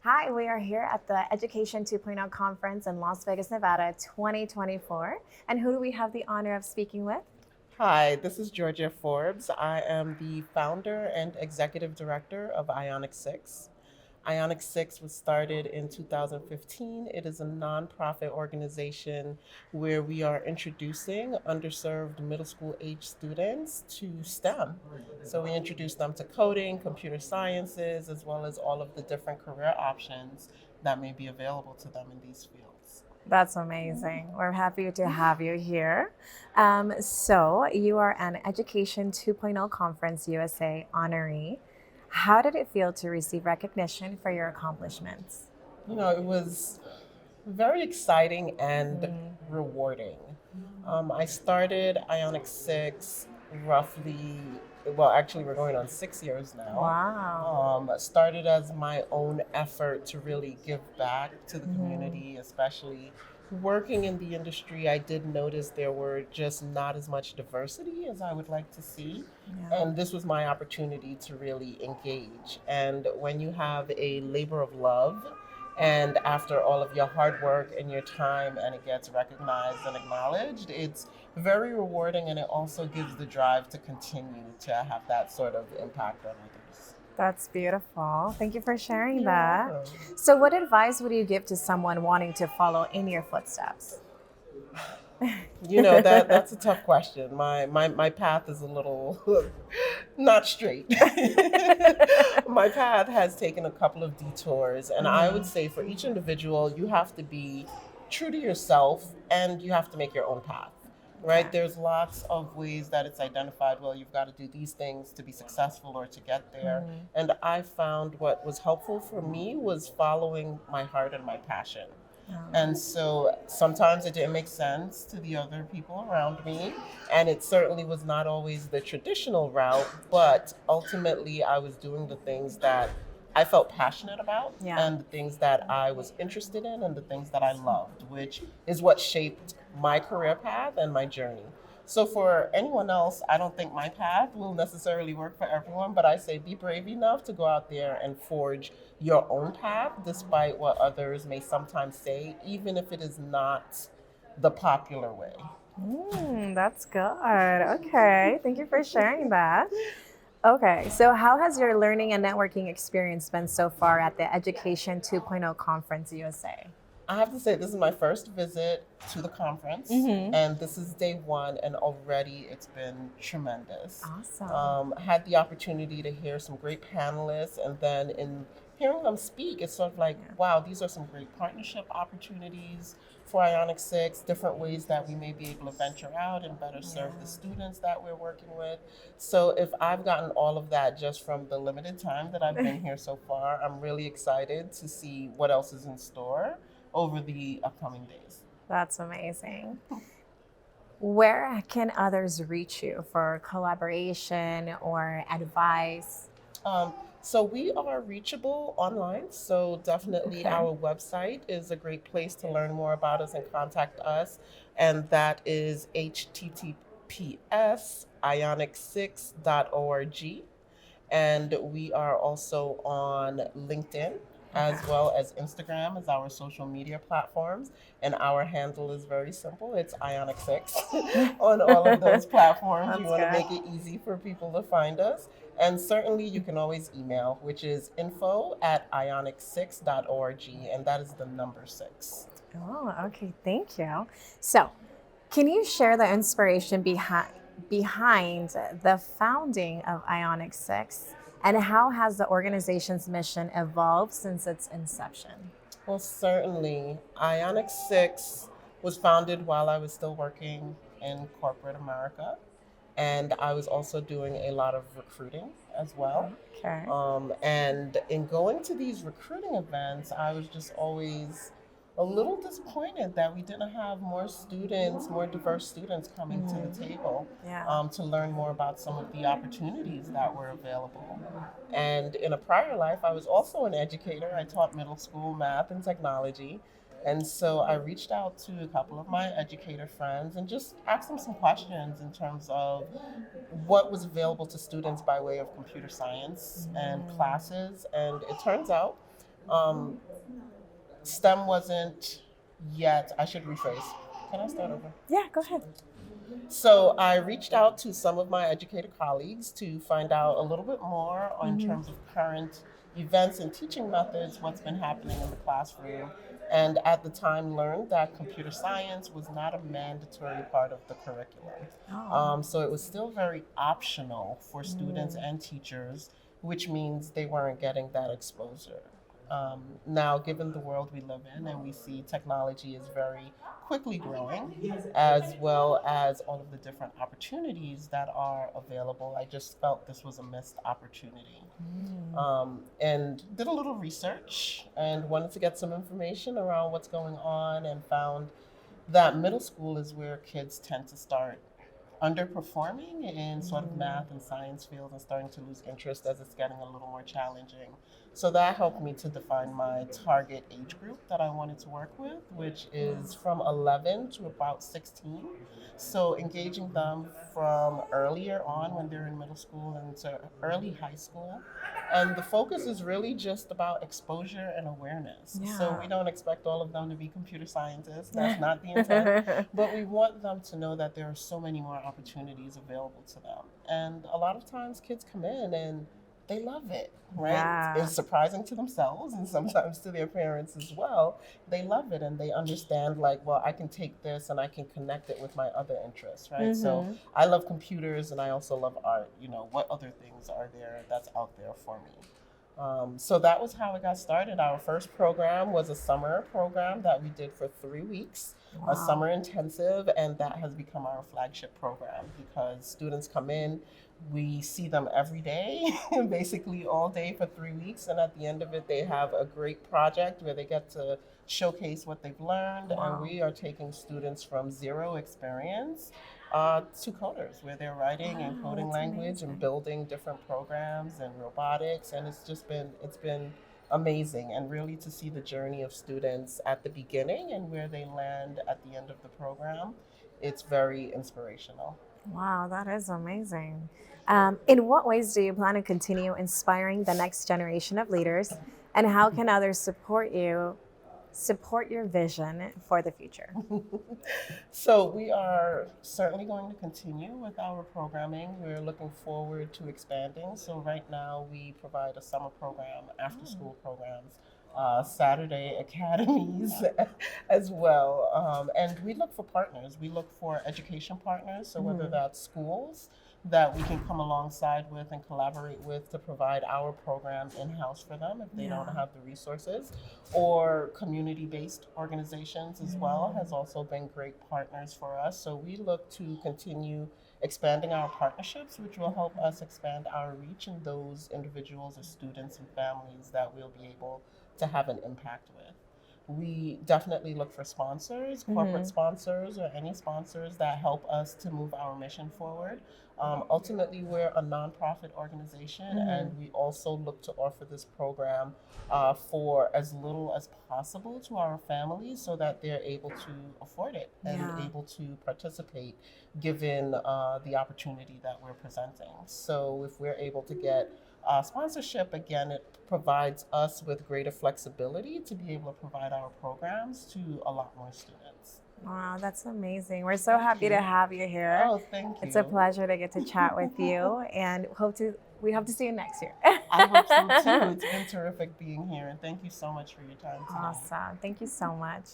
Hi, we are here at the Education 2.0 conference in Las Vegas, Nevada 2024. And who do we have the honor of speaking with? Hi, this is Georgia Forbes. I am the founder and executive director of Ionic 6. Ionic 6 was started in 2015. It is a nonprofit organization where we are introducing underserved middle school age students to STEM. So we introduce them to coding, computer sciences, as well as all of the different career options that may be available to them in these fields. That's amazing. We're happy to have you here. So, you are an Education 2.0 Conference USA honoree. How did it feel to receive recognition for your accomplishments? It was very exciting and rewarding. I started Ionic 6 roughly, well, actually, we're going on 6 years now. Wow. Started as my own effort to really give back to the Mhm. community, especially working in the industry. I did notice there were just not as much diversity as I would like to see. Yeah. And this was my opportunity to really engage. And when you have a labor of love, and after all of your hard work and your time, and it gets recognized and acknowledged, it's very rewarding, and it also gives the drive to continue to have that sort of impact on others. That's beautiful. Thank you for sharing You're that. welcome. So, what advice would you give to someone wanting to follow in your footsteps? That's a tough question. My path is a little not straight. My path has taken a couple of detours, and I would Mhm. say for each individual, you have to be true to yourself and you have to make your own path. Okay. Right? There's lots of ways that it's identified, well, you've got to do these things to be successful or to get there. Mhm. And I found what was helpful for me was following my heart and my passion. And so sometimes it didn't make sense to the other people around me. And it certainly was not always the traditional route, but ultimately I was doing the things that I felt passionate about Yeah. and the things that I was interested in and the things that I loved, which is what shaped my career path and my journey. So for anyone else, I don't think my path will necessarily work for everyone, but I say be brave enough to go out there and forge your own path despite what others may sometimes say, even if it is not the popular way. That's good. Okay. Thank you for sharing that. Okay. So, how has your learning and networking experience been so far at the Education 2.0 Conference USA? I have to say, this is my first visit to the conference, Mm-hmm. and this is day one, and already it's been tremendous. Awesome. Had the opportunity to hear some great panelists, and then in hearing them speak, it's sort of like, Yeah. wow, these are some great partnership opportunities for Ionic 6, different ways that we may be able to venture out and better serve the students that we're working with. So if I've gotten all of that just from the limited time that I've been here so far, I'm really excited to see what else is in store over the upcoming days. That's amazing. Where can others reach you for collaboration or advice? Um, so we are reachable online. So definitely Okay. our website is a great place to learn more about us and contact us. And that is https ionic6.org. And we are also on LinkedIn Okay. as well as Instagram as our social media platforms. And our handle is very simple. It's Ionic6 on all of those platforms. We That's want to good. make it easy for people to find us. And certainly you can always email, which is info@ionic6.org. And that is the number 6. Oh, okay. Thank you. So, can you share the inspiration behind the founding of Ionic 6 and how has the organization's mission evolved since its inception? Well, certainly. Ionic 6 was founded while I was still working in corporate America. And I was also doing a lot of recruiting as well. Okay. And in going to these recruiting events, I was just always a little disappointed that we didn't have more students, more diverse students coming to the table Yeah. to learn more about some of the opportunities that were available. And in a prior life, I was also an educator. I taught middle school math and technology. And so I reached out to a couple of my educator friends and just asked them some questions in terms of what was available to students by way of computer science and classes. And it turns out Um, STEM wasn't yet, I should rephrase. Can I start over? Yeah, go ahead. So I reached out to some of my educator colleagues to find out a little bit more in Mm-hmm. terms of current events and teaching methods, what's been happening in the classroom, and at the time learned that computer science was not a mandatory part of the curriculum. Oh. So it was still very optional for students Mm. and teachers, which means they weren't getting that exposure. Now, given the world we live in, and we see technology is very quickly growing, as well as all of the different opportunities that are available, I just felt this was a missed opportunity. Mm. And did a little research and wanted to get some information around what's going on, and found that middle school is where kids tend to start underperforming in sort of math and science fields and starting to lose interest as it's getting a little more challenging. So that helped me to define my target age group that I wanted to work with, which is from 11 to about 16. So engaging them from earlier on when they're in middle school and to early high school. And the focus is really just about exposure and awareness. So we Yeah. don't expect all of them to be computer scientists. That's not the intent. But we want them to know that there are so many more opportunities available to them. And a lot of times kids come in and they love it, right? Yeah. It's surprising to themselves and sometimes to their parents as well. They love it and they understand, like, well, I can take this and I can connect it with my other interests, right? So Mm-hmm. I love computers and I also love art. What other things are there that's out there for me? So that was how it got started. Our first program was a summer program that we did for 3 weeks, a Wow. summer intensive, and that has become our flagship program because students come in, we see them every day, basically all day for 3 weeks, and at the end of it, they have a great project where they get to showcase what they've learned, and Wow. we are taking students from zero experience to coders, where they're writing and Wow, coding that's language and amazing. building different programs and robotics, and it's been amazing, and really to see the journey of students at the beginning and where they land at the end of the program, it's very inspirational. Wow, that is amazing. In what ways do you plan to continue inspiring the next generation of leaders, and how can others support your vision for the future? So we are certainly going to continue with our programming. We're looking forward to expanding. So right now we provide a summer program, after school programs, Saturday academies as well. And we look for partners. We look for education partners. So whether Mhm. that's schools that we can come alongside with and collaborate with to provide our program in-house for them if they don't Yeah. have the resources, or community-based organizations as well has also been great partners for us. So we look to continue expanding our partnerships, which will help us expand our reach in those individuals or students and families that we'll be able to have an impact with. We definitely look for sponsors, corporate Mhm. sponsors, or any sponsors that help us to move our mission forward. Ultimately, we're a nonprofit organization, and Mhm. we also look to offer this program for as little as possible to our families so that they're able to afford it and Yeah. able to participate given the opportunity that we're presenting. So, if we're able to get sponsorship, again, it provides us with greater flexibility to be able to provide our programs to a lot more students. Wow, that's amazing. We're so Thank happy to you. have you here. Oh, thank It's a you. pleasure to get to chat with you, and we hope to see you next year. I hope so too. It's been terrific being here, and thank you so much for your time today. Awesome. Thank you so much.